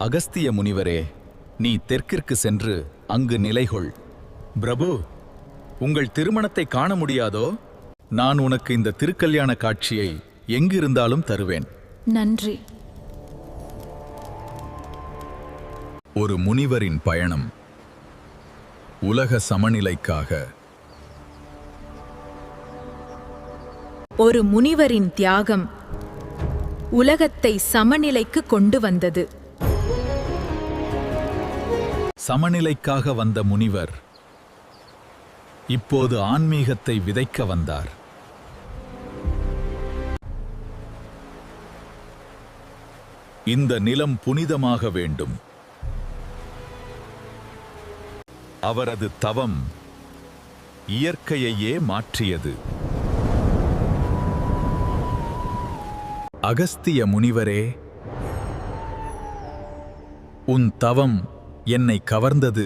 அகஸ்திய முனிவரே, நீ தெற்கிற்கு சென்று அங்கு நிலைகொள். பிரபு, உங்கள் திருமணத்தை காண முடியாதோ? நான் உனக்கு இந்த திருக்கல்யாண காட்சியை எங்கிருந்தாலும் தருவேன். நன்றி. ஒரு முனிவரின் பயணம். உலக சமநிலைக்காக. ஒரு முனிவரின் தியாகம் உலகத்தை சமநிலைக்கு கொண்டு வந்தது. சமநிலைக்காக வந்த முனிவர் இப்போது ஆன்மீகத்தை விதைக்க வந்தார். இந்த நிலம் புனிதமாக வேண்டும். அவரது தவம் இயற்கையையே மாற்றியது. அகஸ்திய முனிவரே, உன் தவம் என்னை கவர்ந்தது.